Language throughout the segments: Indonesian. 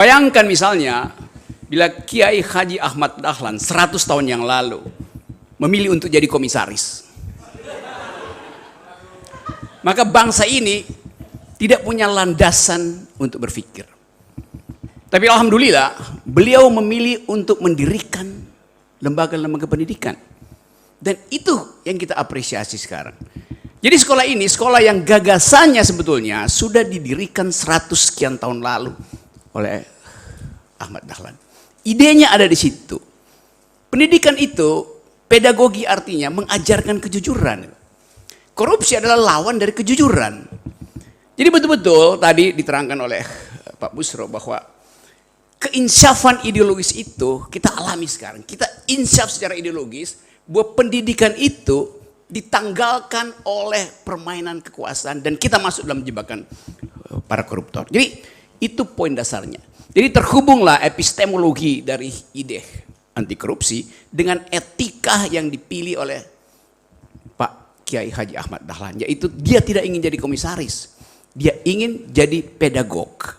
Bayangkan misalnya, bila Kiai Haji Ahmad Dahlan 100 tahun yang lalu memilih untuk jadi komisaris. Maka bangsa ini tidak punya landasan untuk berpikir. Tapi alhamdulillah, beliau memilih untuk mendirikan lembaga-lembaga pendidikan. Dan itu yang kita apresiasi sekarang. Jadi sekolah ini, sekolah yang gagasannya sebetulnya sudah didirikan 100 sekian tahun lalu oleh Ahmad Dahlan. Idenya ada di situ. Pendidikan itu, pedagogi artinya mengajarkan kejujuran. Korupsi adalah lawan dari kejujuran. Jadi betul-betul tadi diterangkan oleh Pak Busro bahwa keinsyafan ideologis itu kita alami sekarang. Kita insyaf secara ideologis bahwa pendidikan itu ditanggalkan oleh permainan kekuasaan dan kita masuk dalam jebakan para koruptor. Jadi itu poin dasarnya. Jadi terhubunglah epistemologi dari ide anti korupsi dengan etika yang dipilih oleh Pak Kiai Haji Ahmad Dahlan, yaitu dia tidak ingin jadi komisaris, dia ingin jadi pedagog,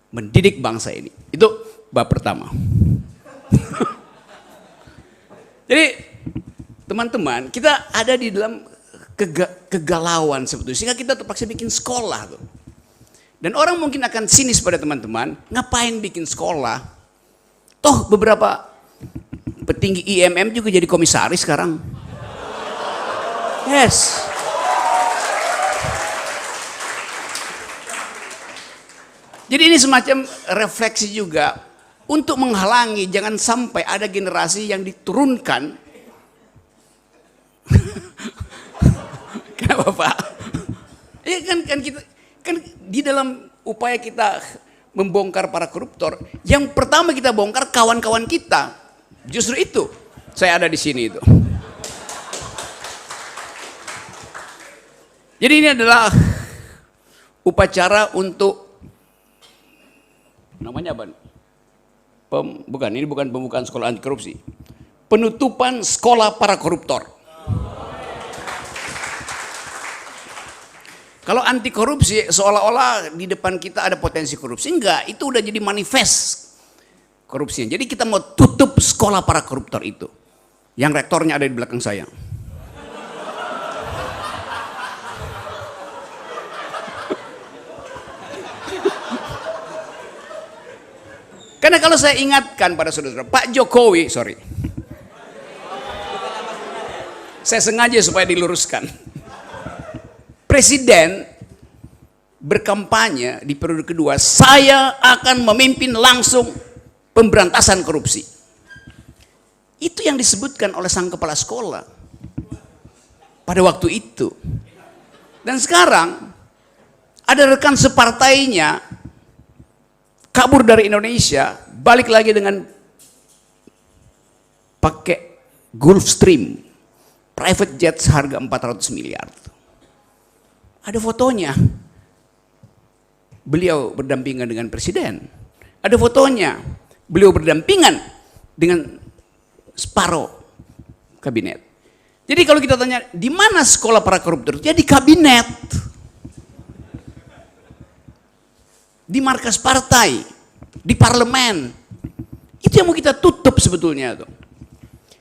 mendidik bangsa ini. Itu bab pertama. Jadi teman-teman, kita ada di dalam kegalauan sebetulnya, sehingga kita terpaksa bikin sekolah tuh. Dan orang mungkin akan sinis pada teman-teman, ngapain bikin sekolah? Toh beberapa petinggi IMM juga jadi komisaris sekarang. Yes. Jadi ini semacam refleksi juga untuk menghalangi jangan sampai ada generasi yang diturunkan. Kenapa Pak? Ya kan kita kan di dalam upaya kita membongkar para koruptor, yang pertama kita bongkar kawan-kawan kita. Justru itu saya ada di sini itu. Jadi ini adalah upacara untuk namanya apa? Ini bukan pembukaan sekolah anti korupsi. Penutupan sekolah para koruptor. Kalau anti korupsi seolah-olah di depan kita ada potensi korupsi. Enggak, itu udah jadi manifest korupsinya. Jadi kita mau tutup sekolah para koruptor itu. Yang rektornya ada di belakang saya. Karena kalau saya ingatkan pada saudara-saudara, Pak Jokowi, saya sengaja supaya diluruskan. Presiden berkampanye di periode kedua, saya akan memimpin langsung pemberantasan korupsi. Itu yang disebutkan oleh sang kepala sekolah pada waktu itu. Dan sekarang ada rekan separtainya kabur dari Indonesia, balik lagi dengan pakai Gulfstream, private jet seharga 400 miliar. Ada fotonya, beliau berdampingan dengan presiden. Ada fotonya, beliau berdampingan dengan separuh kabinet. Jadi kalau kita tanya, di mana sekolah para koruptor? Ya di kabinet, di markas partai, di parlemen. Itu yang mau kita tutup sebetulnya tuh.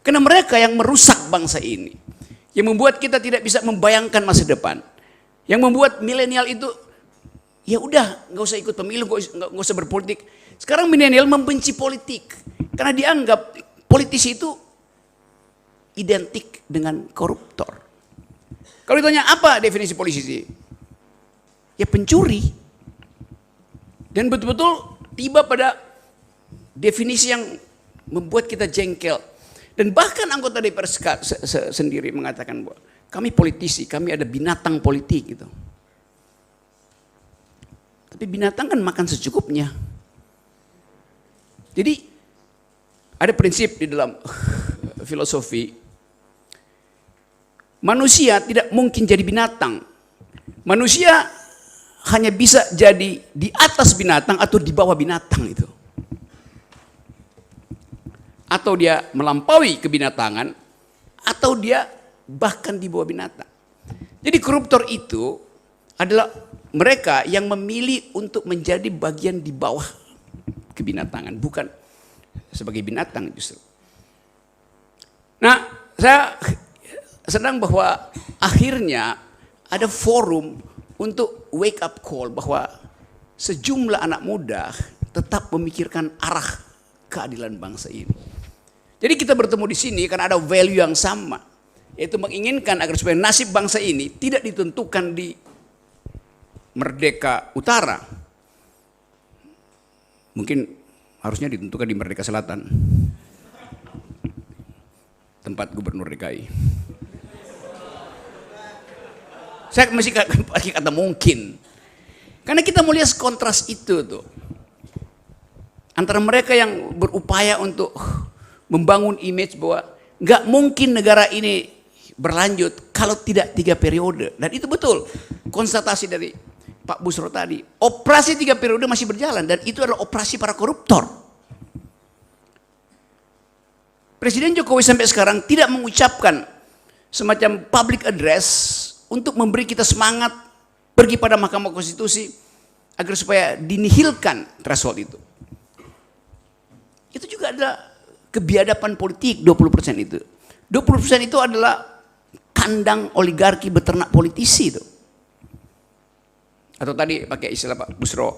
Karena mereka yang merusak bangsa ini, yang membuat kita tidak bisa membayangkan masa depan. Yang membuat milenial itu, ya udah nggak usah ikut pemilu, nggak usah berpolitik. Sekarang milenial membenci politik karena dianggap politisi itu identik dengan koruptor. Kalau ditanya apa definisi politisi, ya pencuri. Dan betul-betul tiba pada definisi yang membuat kita jengkel. Dan bahkan anggota DPR sendiri mengatakan bahwa kami politisi, kami ada binatang politik gitu. Tapi binatang kan makan secukupnya. Jadi ada prinsip di dalam filosofi, manusia tidak mungkin jadi binatang. Manusia hanya bisa jadi di atas binatang atau di bawah binatang itu. Atau dia melampaui kebinatangan, atau dia bahkan di bawah binatang. Jadi koruptor itu adalah mereka yang memilih untuk menjadi bagian di bawah kebinatangan, bukan sebagai binatang justru. Nah, saya senang bahwa akhirnya ada forum untuk wake up call bahwa sejumlah anak muda tetap memikirkan arah keadilan bangsa ini. Jadi kita bertemu di sini karena ada value yang sama, yaitu menginginkan agar supaya nasib bangsa ini tidak ditentukan di Merdeka Utara. Mungkin harusnya ditentukan di Merdeka Selatan, tempat Gubernur DKI. Saya masih pakai kata mungkin, karena kita mau lihat kontras itu tuh antara mereka yang berupaya untuk membangun image bahwa nggak mungkin negara ini berlanjut kalau tidak 3 periode, dan itu betul konstatasi dari Pak Busro tadi. Operasi 3 periode masih berjalan dan itu adalah operasi para koruptor. Presiden Jokowi sampai sekarang tidak mengucapkan semacam public address untuk memberi kita semangat pergi pada Mahkamah Konstitusi agar supaya dinihilkan threshold itu. Itu juga adalah kebiadaban politik 20% itu. 20% itu adalah kandang oligarki beternak politisi itu. Atau tadi pakai istilah Pak Busro,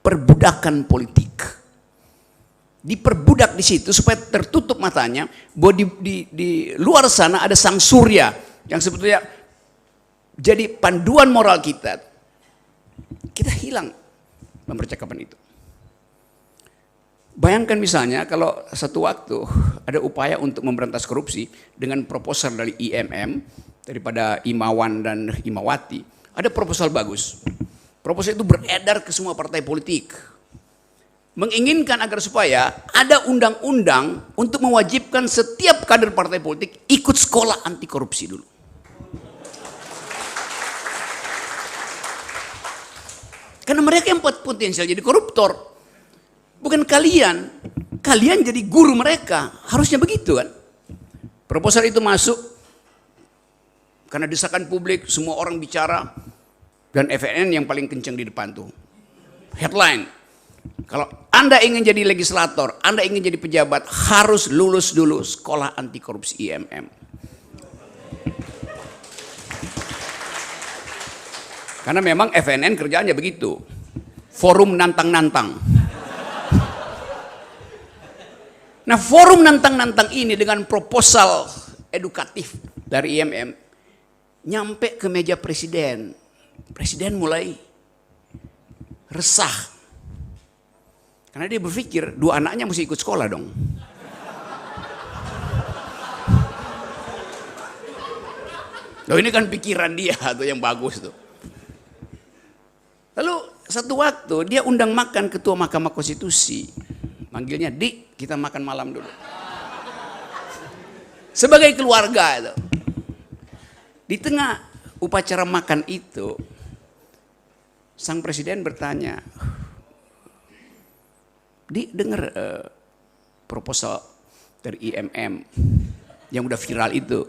perbudakan politik. Diperbudak di situ supaya tertutup matanya bahwa di luar sana ada sang surya yang sebetulnya jadi panduan moral kita. Kita hilang mempercakapan itu. Bayangkan misalnya kalau satu waktu ada upaya untuk memberantas korupsi dengan proposal dari IMM, daripada Imawan dan Imawati, ada proposal bagus. Proposal itu beredar ke semua partai politik, menginginkan agar supaya ada undang-undang untuk mewajibkan setiap kader partai politik ikut sekolah anti korupsi dulu. Karena mereka yang potensial jadi koruptor. Bukan kalian. Kalian jadi guru mereka. Harusnya begitu kan. Proposal itu masuk karena desakan publik, semua orang bicara, dan FNN yang paling kencang di depan tuh. Headline. Kalau Anda ingin jadi legislator, Anda ingin jadi pejabat, harus lulus dulu sekolah anti korupsi IMM. Karena memang FNN kerjaannya begitu. Forum nantang-nantang. Nah, forum nantang-nantang ini dengan proposal edukatif dari IMM nyampe ke meja presiden. Presiden mulai resah. Karena dia berpikir 2 anaknya mesti ikut sekolah dong. Loh, ini kan pikiran dia tuh yang bagus tuh. Lalu satu waktu dia undang makan ketua Mahkamah Konstitusi. Manggilnya, Dik, kita makan malam dulu. Sebagai keluarga itu. Di tengah upacara makan itu, sang presiden bertanya, Dik, dengar proposal dari IMM yang udah viral itu.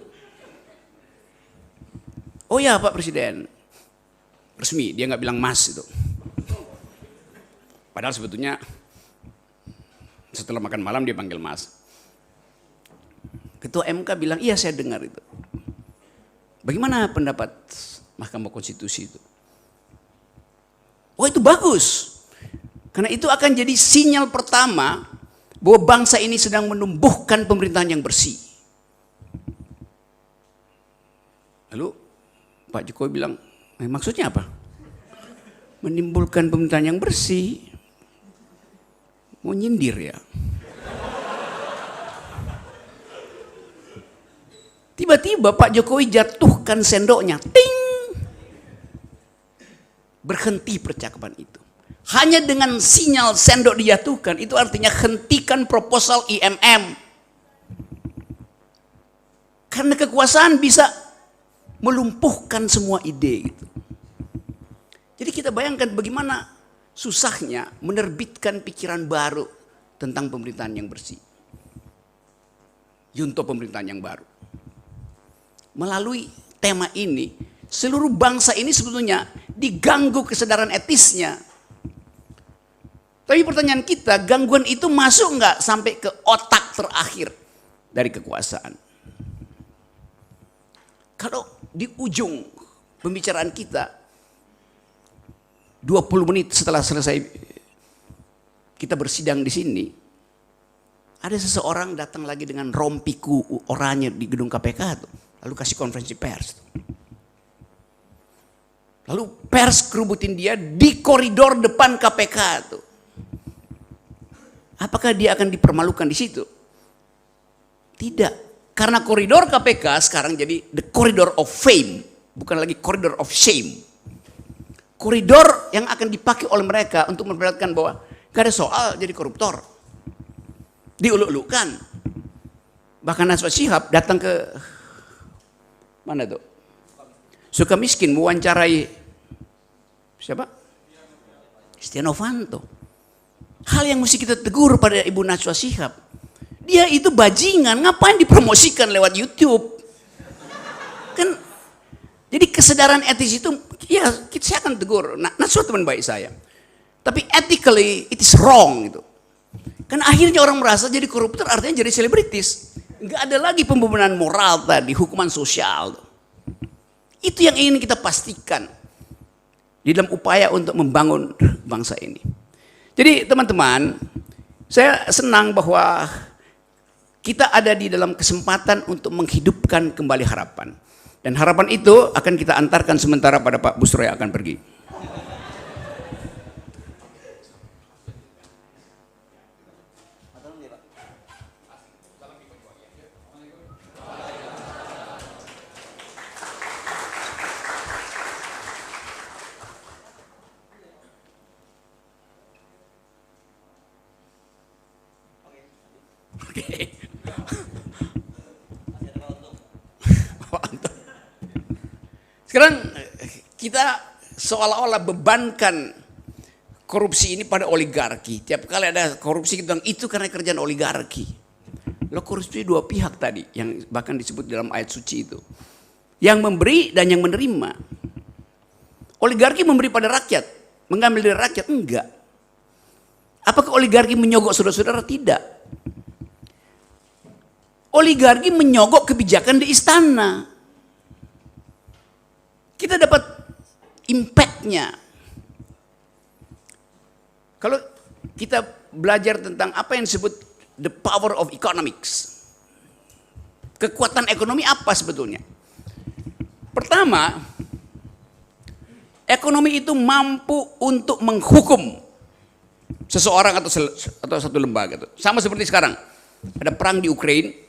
Oh ya Pak Presiden, resmi, dia nggak bilang mas itu. Padahal sebetulnya setelah makan malam dia panggil mas. Ketua MK bilang, iya saya dengar itu. Bagaimana pendapat Mahkamah Konstitusi itu? Oh itu bagus. Karena itu akan jadi sinyal pertama bahwa bangsa ini sedang menumbuhkan pemerintahan yang bersih. Lalu Pak Jokowi bilang, maksudnya apa? Menimbulkan pemerintahan yang bersih. Mau nyindir ya. Tiba-tiba Pak Jokowi jatuhkan sendoknya. Ting! Berhenti percakapan itu. Hanya dengan sinyal sendok dijatuhkan, itu artinya hentikan proposal IMM. Karena kekuasaan bisa melumpuhkan semua ide gitu. Jadi kita bayangkan bagaimana susahnya menerbitkan pikiran baru tentang pemerintahan yang bersih. Yunto pemerintahan yang baru. Melalui tema ini, seluruh bangsa ini sebetulnya diganggu kesadaran etisnya. Tapi pertanyaan kita, gangguan itu masuk nggak sampai ke otak terakhir dari kekuasaan? Kalau di ujung pembicaraan kita, 20 menit setelah selesai kita bersidang di sini, ada seseorang datang lagi dengan rompiku oranye di gedung KPK tuh, lalu kasih konferensi pers. Lalu pers kerubutin dia di koridor depan KPK tuh. Apakah dia akan dipermalukan di situ? Tidak. Karena koridor KPK sekarang jadi the corridor of fame, bukan lagi corridor of shame. Koridor yang akan dipakai oleh mereka untuk memperlihatkan bahwa gak ada soal jadi koruptor. Diuluk-ulukan. Bahkan Najwa Shihab datang ke mana tuh? Sukamiskin mewawancarai siapa? Setia Novanto. Hal yang mesti kita tegur pada Ibu Najwa Shihab, dia itu bajingan, ngapain dipromosikan lewat YouTube? Kan, jadi kesadaran etis itu, ya saya akan tegur. Najwa teman baik saya, tapi ethically it is wrong itu. Kan akhirnya orang merasa jadi koruptor artinya jadi selebritis. Nggak ada lagi pembenaran moral tadi, hukuman sosial. Itu yang ingin kita pastikan di dalam upaya untuk membangun bangsa ini. Jadi teman-teman, saya senang bahwa kita ada di dalam kesempatan untuk menghidupkan kembali harapan. Dan harapan itu akan kita antarkan sementara pada Pak Busro yang akan pergi. Sekarang kita seolah-olah bebankan korupsi ini pada oligarki. Tiap kali ada korupsi kita bilang itu karena kerjaan oligarki. Lo korupsi dua pihak tadi yang bahkan disebut dalam ayat suci itu. Yang memberi dan yang menerima. Oligarki memberi pada rakyat, mengambil dari rakyat? Enggak. Apakah oligarki menyogok saudara-saudara? Tidak. Oligarki menyogok kebijakan di istana. Kita dapat impact-nya. Kalau kita belajar tentang apa yang disebut the power of economics. Kekuatan ekonomi apa sebetulnya? Pertama, ekonomi itu mampu untuk menghukum seseorang atau satu lembaga. Sama seperti sekarang, ada perang di Ukraina.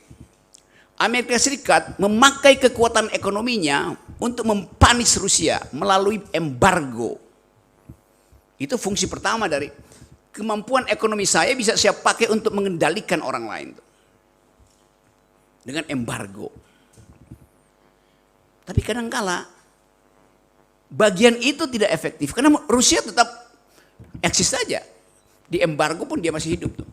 Amerika Serikat memakai kekuatan ekonominya untuk mempanis Rusia melalui embargo. Itu fungsi pertama dari kemampuan ekonomi saya bisa saya pakai untuk mengendalikan orang lain. Dengan embargo. Tapi kadangkala bagian itu tidak efektif karena Rusia tetap eksis saja. Di embargo pun dia masih hidup tuh.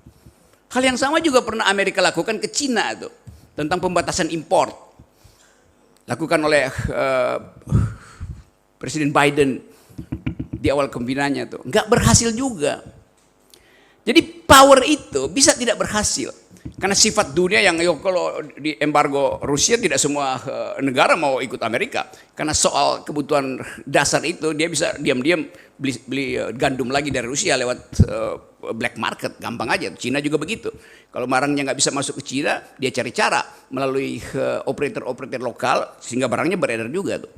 Hal yang sama juga pernah Amerika lakukan ke Cina tuh. Tentang pembatasan impor lakukan oleh Presiden Biden di awal kepemimpinannya tuh nggak berhasil juga. Jadi power itu bisa tidak berhasil karena sifat dunia yang kalau di embargo Rusia tidak semua negara mau ikut Amerika karena soal kebutuhan dasar itu dia bisa diam-diam beli gandum lagi dari Rusia lewat black market, gampang aja. Cina juga begitu. Kalau barangnya nggak bisa masuk ke Cina, dia cari cara melalui operator-operator lokal sehingga barangnya beredar juga tuh.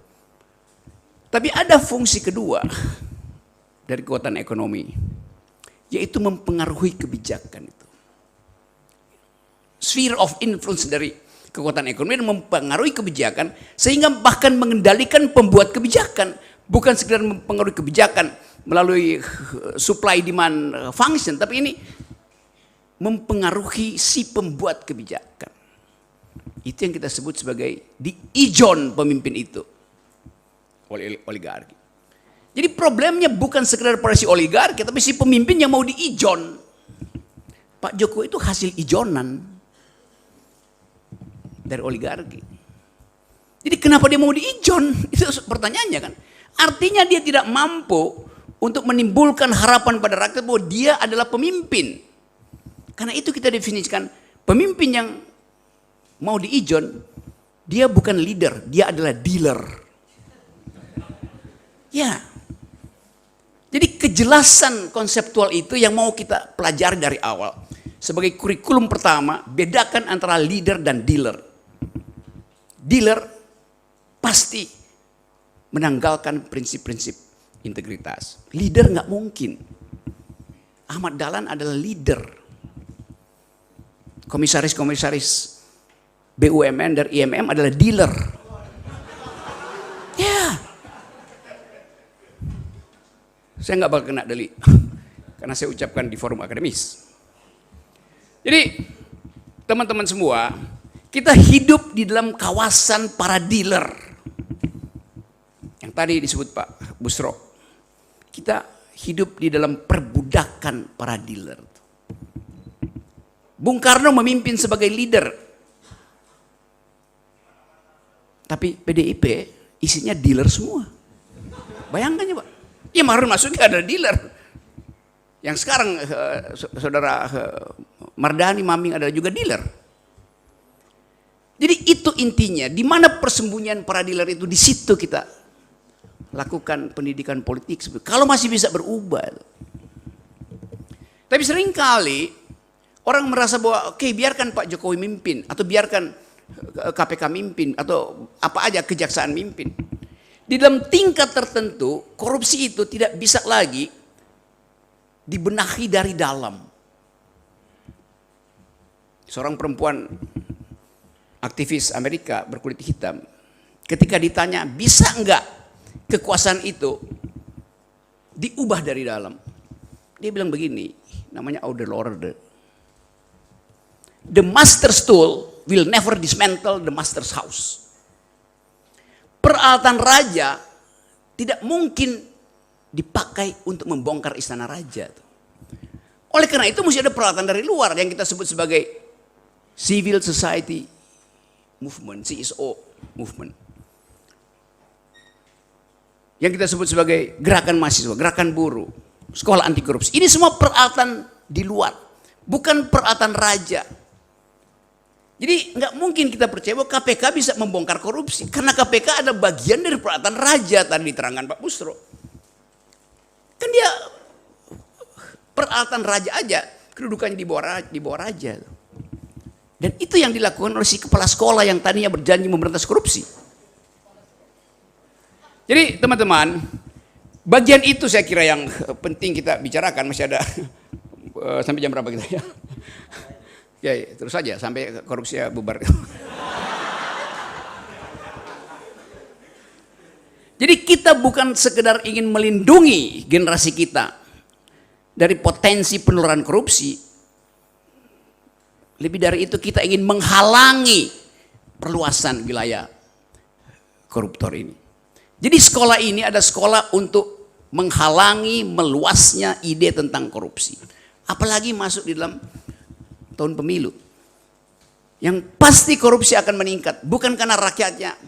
Tapi ada fungsi kedua dari kekuatan ekonomi, yaitu mempengaruhi kebijakan itu. Sphere of influence dari kekuatan ekonomi mempengaruhi kebijakan sehingga bahkan mengendalikan pembuat kebijakan, bukan sekedar mempengaruhi kebijakan melalui supply demand function, tapi ini mempengaruhi si pembuat kebijakan. Itu yang kita sebut sebagai di-ijon pemimpin itu oleh oligarki. Jadi problemnya bukan sekedar pada si oligarki, tapi si pemimpin yang mau di-ijon. Pak Jokowi itu hasil ijonan dari oligarki. Jadi kenapa dia mau diijon? Itu pertanyaannya kan. Artinya dia tidak mampu untuk menimbulkan harapan pada rakyat bahwa dia adalah pemimpin. Karena itu kita definisikan pemimpin yang mau diijon, dia bukan leader, dia adalah dealer. Ya. Jadi kejelasan konseptual itu yang mau kita pelajari dari awal. Sebagai kurikulum pertama, bedakan antara leader dan dealer. Dealer pasti menanggalkan prinsip-prinsip integritas. Leader nggak mungkin. Ahmad Dahlan adalah leader. Komisaris-komisaris BUMN dan IMM adalah dealer. Ya. Saya nggak bakal kena delik karena saya ucapkan di forum akademis. Jadi teman-teman semua, kita hidup di dalam kawasan para dealer yang tadi disebut Pak Busro. Kita hidup di dalam perbudakan para dealer. Bung Karno memimpin sebagai leader, tapi PDIP isinya dealer semua. Bayangkan ya Pak. Ya Marun Masuki ada dealer. Yang sekarang saudara Mardani Maming adalah juga dealer. Jadi itu intinya, di mana persembunyian para dealer itu, di situ kita lakukan pendidikan politik. Kalau masih bisa berubah. Tapi seringkali orang merasa bahwa oke, biarkan Pak Jokowi mimpin, atau biarkan KPK mimpin, atau apa aja kejaksaan mimpin. Di dalam tingkat tertentu, korupsi itu tidak bisa lagi dibenahi dari dalam. Seorang perempuan aktivis Amerika berkulit hitam, ketika ditanya bisa enggak kekuasaan itu diubah dari dalam, dia bilang begini, namanya Audre Lorde. The master's tool will never dismantle the master's house. Peralatan raja tidak mungkin dipakai untuk membongkar istana raja. Oleh karena itu mesti ada peralatan dari luar yang kita sebut sebagai civil society movement, CSO movement. Yang kita sebut sebagai gerakan mahasiswa, gerakan buruh, sekolah anti korupsi. Ini semua peralatan di luar, bukan peralatan raja. Jadi nggak mungkin kita percaya bahwa KPK bisa membongkar korupsi. Karena KPK ada bagian dari peralatan raja, tadi diterangkan Pak Busro. Kan dia peralatan raja aja, kedudukannya di bawah raja. Dan itu yang dilakukan oleh si kepala sekolah yang tadinya berjanji memberantas korupsi. Jadi teman-teman, bagian itu saya kira yang penting kita bicarakan. Masih ada sampai jam berapa kita ya? Ya, terus saja sampai korupsi bubar. Jadi kita bukan sekedar ingin melindungi generasi kita dari potensi penularan korupsi. Lebih dari itu kita ingin menghalangi perluasan wilayah koruptor ini. Jadi sekolah ini ada sekolah untuk menghalangi meluasnya ide tentang korupsi. Apalagi masuk di dalam tahun pemilu. Yang pasti korupsi akan meningkat. Bukan karena rakyatnya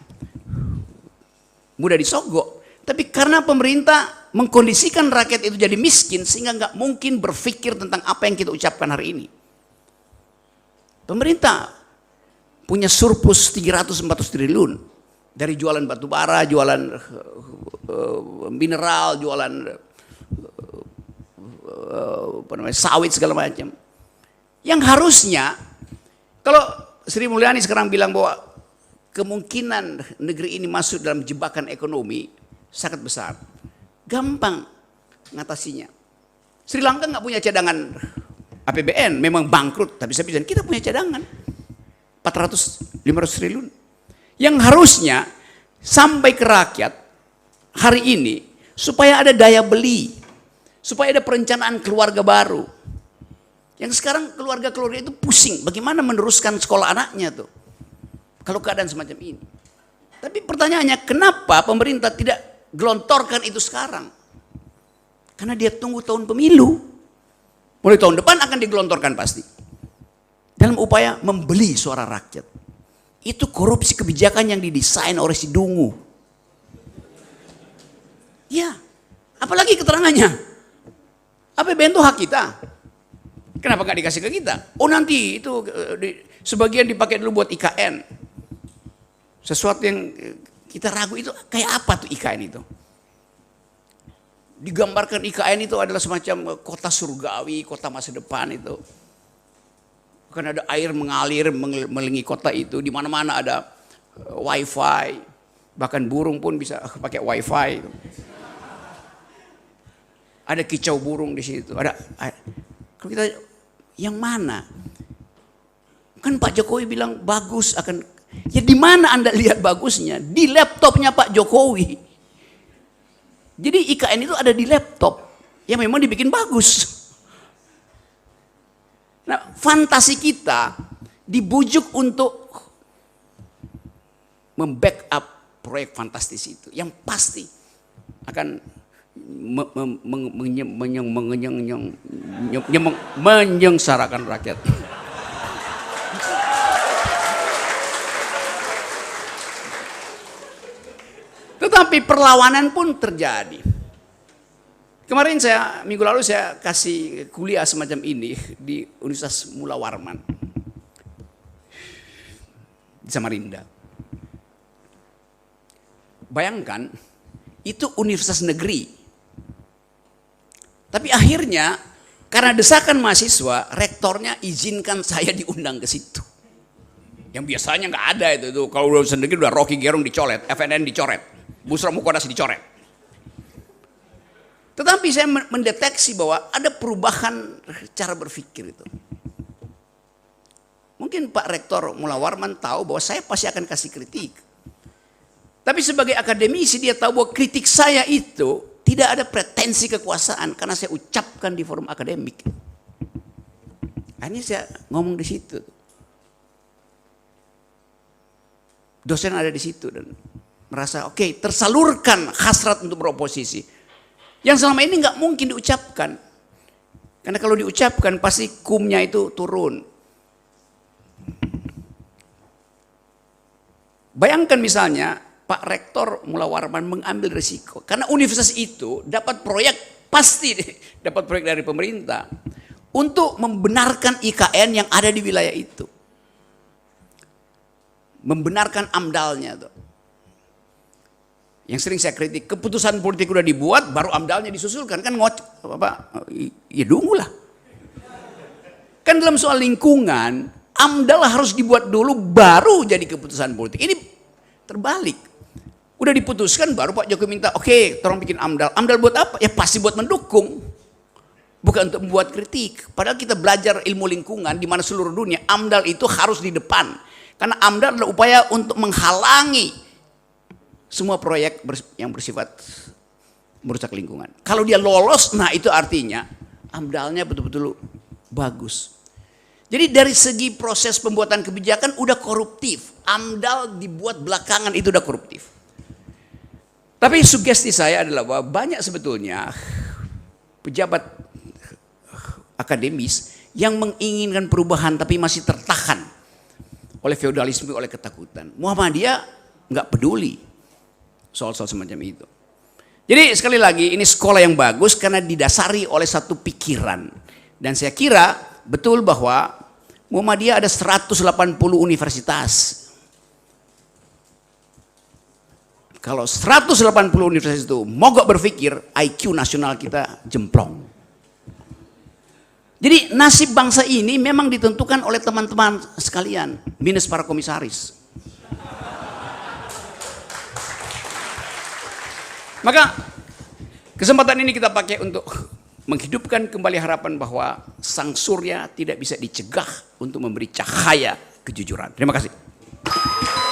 mudah disogok. Tapi karena pemerintah mengkondisikan rakyat itu jadi miskin sehingga nggak mungkin berpikir tentang apa yang kita ucapkan hari ini. Pemerintah punya surplus 300-400 triliun. Dari jualan batu bara, jualan mineral, jualan sawit segala macam. Yang harusnya, kalau Sri Mulyani sekarang bilang bahwa kemungkinan negeri ini masuk dalam jebakan ekonomi sangat besar. Gampang ngatasinya. Sri Lanka nggak punya cadangan APBN, memang bangkrut, tapi saya bilang kita punya cadangan 400-500 triliun. Yang harusnya sampai ke rakyat hari ini supaya ada daya beli, supaya ada perencanaan keluarga baru. Yang sekarang keluarga-keluarga itu pusing, bagaimana meneruskan sekolah anaknya tuh. Kalau keadaan semacam ini. Tapi pertanyaannya, kenapa pemerintah tidak gelontorkan itu sekarang? Karena dia tunggu tahun pemilu. Mulai tahun depan akan digelontorkan pasti. Dalam upaya membeli suara rakyat. Itu korupsi kebijakan yang didesain oleh si Dungu. Ya, apalagi keterangannya. APBN itu hak kita. Kenapa nggak dikasih ke kita? Oh nanti itu sebagian dipakai dulu buat IKN. Sesuatu yang kita ragu itu kayak apa tuh IKN itu? Digambarkan IKN itu adalah semacam kota surgawi, kota masa depan itu. Kan ada air mengalir mengelilingi kota itu, di mana-mana ada wifi, bahkan burung pun bisa pakai wifi. Ada kicau burung di situ. Kalau kita yang mana? Kan Pak Jokowi bilang bagus akan. Ya di mana Anda lihat bagusnya? Di laptopnya Pak Jokowi. Jadi IKN itu ada di laptop yang memang dibikin bagus. Nah, fantasi kita dibujuk untuk membackup proyek fantastis itu yang pasti akan menyengsarakan rakyat. Tetapi perlawanan pun terjadi. Kemarin minggu lalu saya kasih kuliah semacam ini di Universitas Mula Warman di Samarinda. Bayangkan, itu universitas negeri. Tapi akhirnya karena desakan mahasiswa, rektornya izinkan saya diundang ke situ. Yang biasanya nggak ada itu tuh. Kalau udah sendiri udah Rocky Gerung dicoret, FNN dicoret, Busra Mukodas dicoret. Tetapi saya mendeteksi bahwa ada perubahan cara berpikir itu. Mungkin Pak Rektor Mula Warman tahu bahwa saya pasti akan kasih kritik. Tapi sebagai akademisi dia tahu bahwa kritik saya itu tidak ada pretensi kekuasaan karena saya ucapkan di forum akademik. Akhirnya saya ngomong di situ. Dosen ada di situ dan merasa oke, tersalurkan hasrat untuk beroposisi. Yang selama ini nggak mungkin diucapkan. Karena kalau diucapkan pasti kumnya itu turun. Bayangkan misalnya Pak Rektor Mula Warman mengambil risiko. Karena universitas itu dapat proyek, pasti dapat proyek dari pemerintah. Untuk membenarkan IKN yang ada di wilayah itu. Membenarkan AMDAL-nya tuh. Yang sering saya kritik, keputusan politik udah dibuat, baru AMDAL-nya disusulkan. Kan ya dungu lah. Kan dalam soal lingkungan, AMDAL harus dibuat dulu, baru jadi keputusan politik. Ini terbalik. Udah diputuskan, baru Pak Jokowi minta, oke, tolong bikin AMDAL. AMDAL buat apa? Ya pasti buat mendukung. Bukan untuk membuat kritik. Padahal kita belajar ilmu lingkungan, di mana seluruh dunia, AMDAL itu harus di depan. Karena AMDAL adalah upaya untuk menghalangi semua proyek yang bersifat merusak lingkungan. Kalau dia lolos, nah itu artinya AMDAL-nya betul-betul bagus. Jadi dari segi proses pembuatan kebijakan udah koruptif. AMDAL dibuat belakangan itu udah koruptif. Tapi sugesti saya adalah bahwa banyak sebetulnya pejabat akademis yang menginginkan perubahan tapi masih tertahan oleh feodalisme, oleh ketakutan. Muhammadiyah nggak peduli soal-soal semacam itu. Jadi sekali lagi ini sekolah yang bagus karena didasari oleh satu pikiran. Dan saya kira betul bahwa Muhammadiyah ada 180 universitas. Kalau 180 universitas itu mogok berpikir, IQ nasional kita jemplong. Jadi nasib bangsa ini memang ditentukan oleh teman-teman sekalian, minus para komisaris. Maka kesempatan ini kita pakai untuk menghidupkan kembali harapan bahwa sang surya tidak bisa dicegah untuk memberi cahaya kejujuran. Terima kasih.